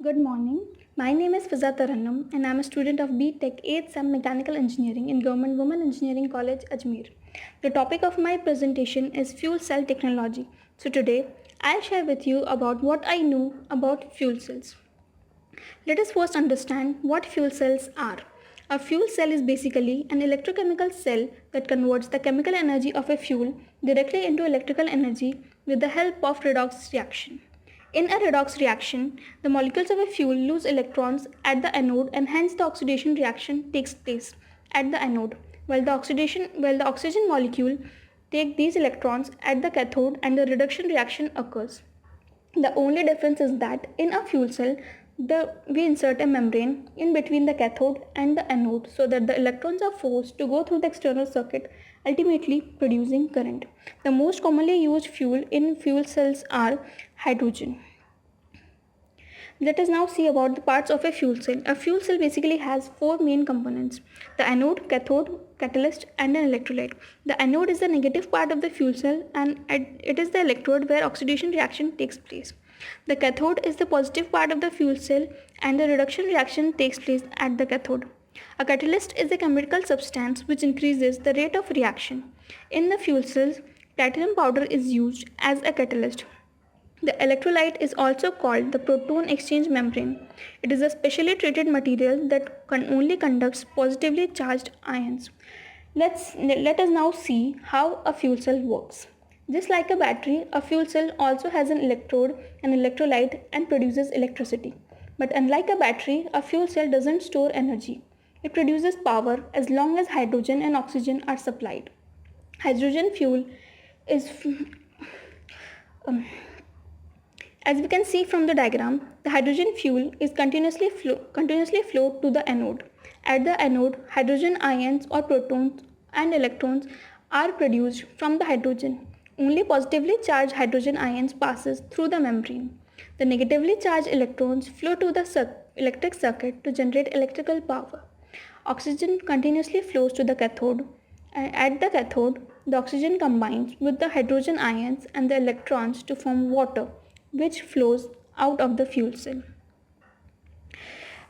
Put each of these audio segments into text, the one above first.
Good morning. My name is Fiza Tarannum and I am a student of B.Tech 8th SEM Mechanical Engineering in Government Women Engineering College, Ajmer. The topic of my presentation is fuel cell technology. So today, I'll share with you about what I know about fuel cells. Let us first understand what fuel cells are. A fuel cell is basically an electrochemical cell that converts the chemical energy of a fuel directly into electrical energy with the help of redox reaction. In a redox reaction, the molecules of a fuel lose electrons at the anode and hence the oxidation reaction takes place at the anode, while the oxygen molecule take these electrons at the cathode and the reduction reaction occurs. The only difference is that in a fuel cell, we insert a membrane in between the cathode and the anode so that the electrons are forced to go through the external circuit, ultimately producing current. The most commonly used fuel in fuel cells are hydrogen. Let us now see about the parts of a fuel cell. A fuel cell basically has four main components: the anode, cathode, catalyst, and an electrolyte. The anode is the negative part of the fuel cell and it is the electrode where oxidation reaction takes place. The cathode is the positive part of the fuel cell and the reduction reaction takes place at the cathode. A catalyst is a chemical substance which increases the rate of reaction. In the fuel cells, platinum powder is used as a catalyst. The electrolyte is also called the proton exchange membrane. It is a specially treated material that only conducts positively charged ions. Let us now see how a fuel cell works. Just like a battery, a fuel cell also has an electrode, an electrolyte, and produces electricity. But unlike a battery, a fuel cell doesn't store energy. It produces power as long as hydrogen and oxygen are supplied. Hydrogen fuel is As we can see from the diagram, the hydrogen fuel is continuously flowed to the anode. At the anode, hydrogen ions or protons and electrons are produced from the hydrogen. Only positively charged hydrogen ions passes through the membrane. The negatively charged electrons flow to the electric circuit to generate electrical power. Oxygen continuously flows to the cathode. At the cathode, the oxygen combines with the hydrogen ions and the electrons to form water, which flows out of the fuel cell.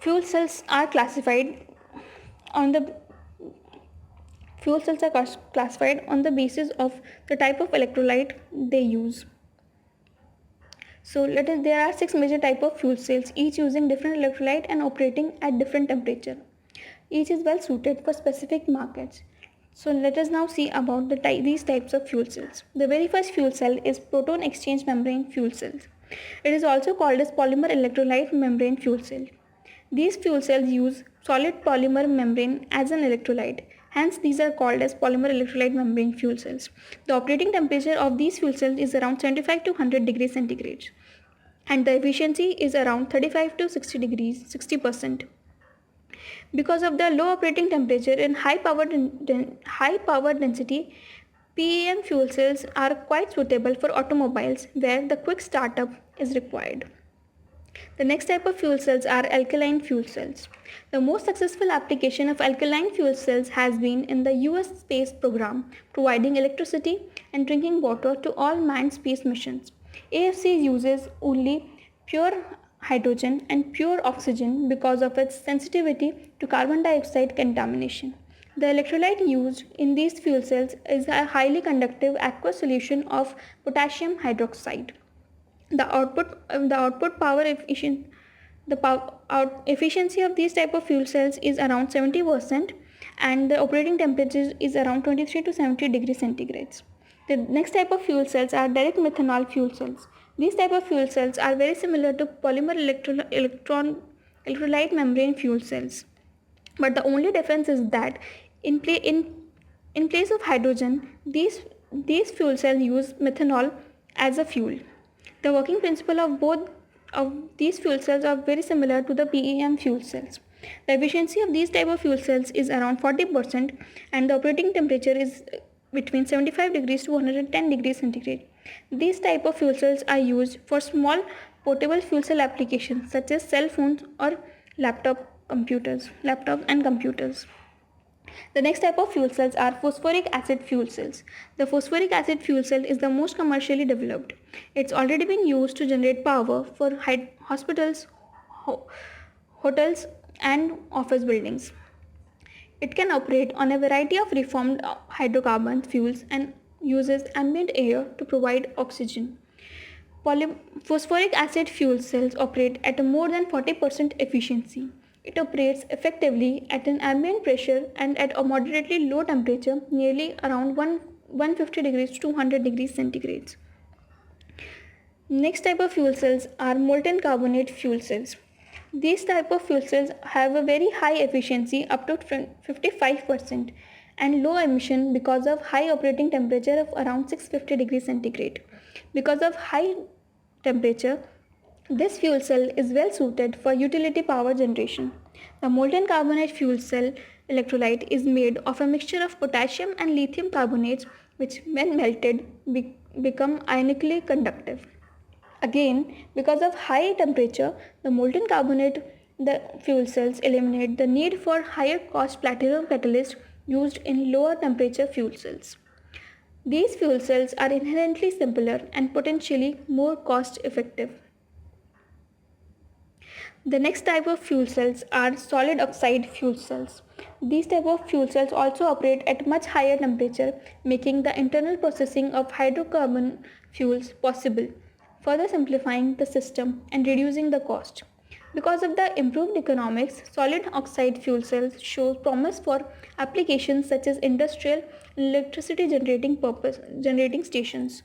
Fuel cells are classified on the basis of the type of electrolyte they use. So there are 6 major types of fuel cells, each using different electrolyte and operating at different temperature. Each is well suited for specific markets. So let us now see about these types of fuel cells. The very first fuel cell is proton exchange membrane fuel cells. It is also called as polymer electrolyte membrane fuel cell. These fuel cells use solid polymer membrane as an electrolyte. Hence, these are called as polymer electrolyte membrane fuel cells. The operating temperature of these fuel cells is around 75 to 100 degrees centigrade, and the efficiency is around 35 to 60%. Because of the low operating temperature and high power density, PEM fuel cells are quite suitable for automobiles where the quick startup is required. The next type of fuel cells are alkaline fuel cells. The most successful application of alkaline fuel cells has been in the US space program, providing electricity and drinking water to all manned space missions. AFC uses only pure hydrogen and pure oxygen because of its sensitivity to carbon dioxide contamination. The electrolyte used in these fuel cells is a highly conductive aqueous solution of potassium hydroxide. The efficiency of these type of fuel cells is around 70%, and the operating temperature is around 23 to 70 degrees centigrade. The next type of fuel cells are direct methanol fuel cells. These type of fuel cells are very similar to polymer electrolyte membrane fuel cells, but the only difference is that in place of hydrogen, these fuel cells use methanol as a fuel. The working principle of both of these fuel cells are very similar to the PEM fuel cells. The efficiency of these type of fuel cells is around 40%, and the operating temperature is between 75 degrees to 110 degrees centigrade. These type of fuel cells are used for small portable fuel cell applications such as cell phones or laptops and computers. The next type of fuel cells are phosphoric acid fuel cells. The phosphoric acid fuel cell is the most commercially developed. It's already been used to generate power for hospitals, ho- hotels, and office buildings. It can operate on a variety of reformed hydrocarbon fuels and uses ambient air to provide oxygen. Phosphoric acid fuel cells operate at a more than 40% efficiency. It operates effectively at an ambient pressure and at a moderately low temperature, nearly around 150 degrees to 200 degrees centigrade. Next type of fuel cells are molten carbonate fuel cells. These type of fuel cells have a very high efficiency up to 55% and low emission because of high operating temperature of around 650 degrees centigrade. Because of high temperature, this fuel cell is well suited for utility power generation. The molten carbonate fuel cell electrolyte is made of a mixture of potassium and lithium carbonates which when melted become ionically conductive. Again, because of high temperature, the molten carbonate the fuel cells eliminate the need for higher cost platinum catalyst used in lower temperature fuel cells. These fuel cells are inherently simpler and potentially more cost effective. The next type of fuel cells are solid oxide fuel cells. These type of fuel cells also operate at much higher temperature, making the internal processing of hydrocarbon fuels possible, further simplifying the system and reducing the cost. Because of the improved economics, solid oxide fuel cells show promise for applications such as industrial electricity generating stations.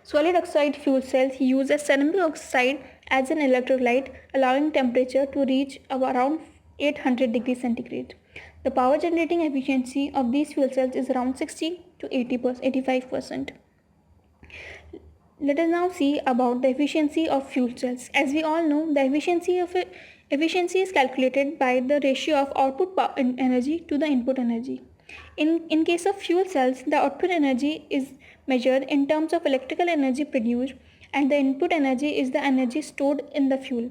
Solid oxide fuel cells use a ceramic oxide as an electrolyte, allowing temperature to reach around 800 degrees centigrade. The power generating efficiency of these fuel cells is around 60 to 85%. Let us now see about the efficiency of fuel cells. As we all know, the efficiency is calculated by the ratio of output energy to the input energy. In case of fuel cells, the output energy is measured in terms of electrical energy produced and the input energy is the energy stored in the fuel.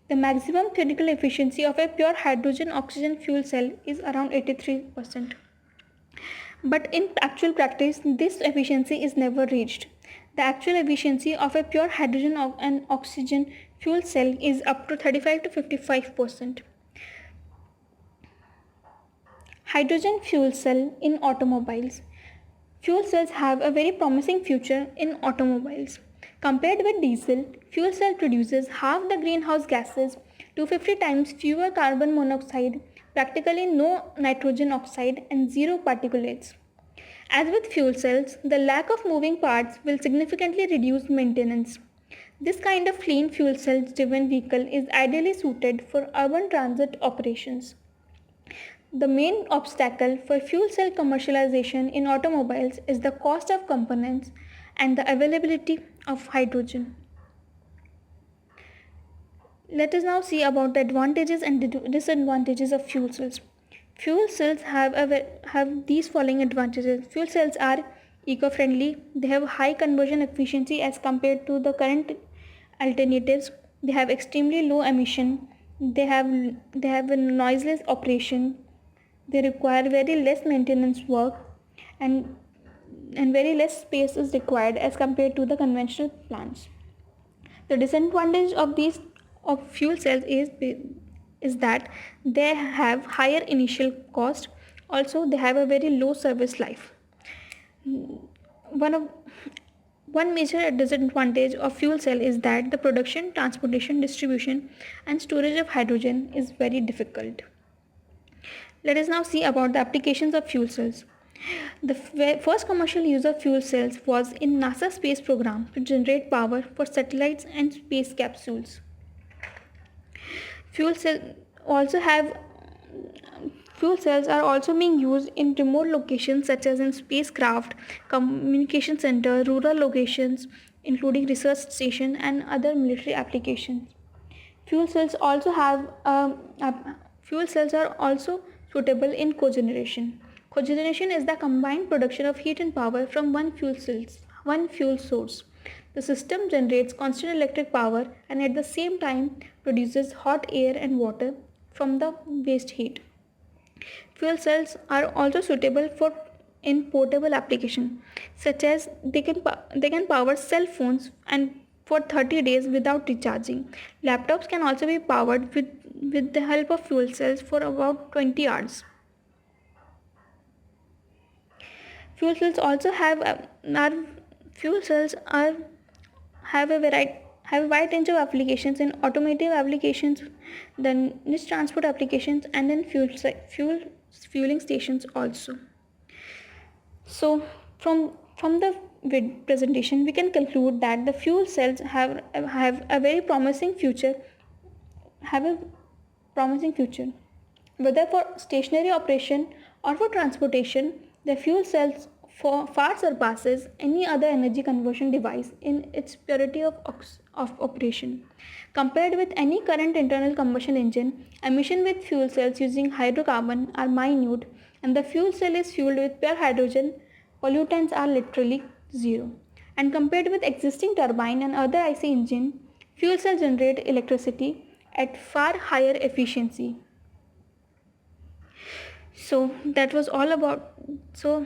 The maximum theoretical efficiency of a pure hydrogen oxygen fuel cell is around 83%. But in actual practice, this efficiency is never reached. The actual efficiency of a pure hydrogen and oxygen fuel cell is up to 35 to 55%. Hydrogen fuel cell in automobiles. Fuel cells have a very promising future in automobiles. Compared with diesel, fuel cell produces half the greenhouse gases, 250 times fewer carbon monoxide, practically no nitrogen oxide, and zero particulates. As with fuel cells, the lack of moving parts will significantly reduce maintenance. This kind of clean fuel cell driven vehicle is ideally suited for urban transit operations. The main obstacle for fuel cell commercialization in automobiles is the cost of components and the availability of hydrogen. Let us now see about the advantages and disadvantages of fuel cells. Fuel cells have these following advantages. Fuel cells are eco-friendly. They have high conversion efficiency as compared to the current alternatives. They have extremely low emission. They have a noiseless operation. They require very less maintenance work and very less space is required as compared to the conventional plants. The disadvantage of fuel cells is that they have higher initial cost. Also, they have a very low service life. One major disadvantage of fuel cell is that the production, transportation, distribution, and storage of hydrogen is very difficult. Let us now see about the applications of fuel cells. The first commercial use of fuel cells was in NASA space program to generate power for satellites and space capsules. Fuel cells are also being used in remote locations such as in spacecraft, communication center, rural locations, including research station and other military applications. Fuel cells are also suitable in cogeneration. Cogeneration is the combined production of heat and power from one fuel source. The system generates constant electric power and at the same time produces hot air and water from the waste heat. Fuel cells are also suitable for in portable application, such as they can power cell phones and for 30 days without recharging. Laptops can also be powered with the help of fuel cells for about 20 hours. Fuel cells also are fuel cells are have a wide range of applications in automotive applications, then niche transport applications, and in fueling stations also. So from the presentation, we can conclude that the fuel cells have a very promising future. Have a promising future. Whether for stationary operation or for transportation, the fuel cells far surpasses any other energy conversion device in its purity of operation. Compared with any current internal combustion engine, emission with fuel cells using hydrocarbon are minute, and the fuel cell is fueled with pure hydrogen, pollutants are literally zero. And compared with existing turbine and other IC engine, fuel cells generate electricity at far higher efficiency. So that was all about so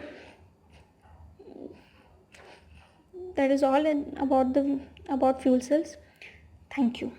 that is all about fuel cells. Thank you.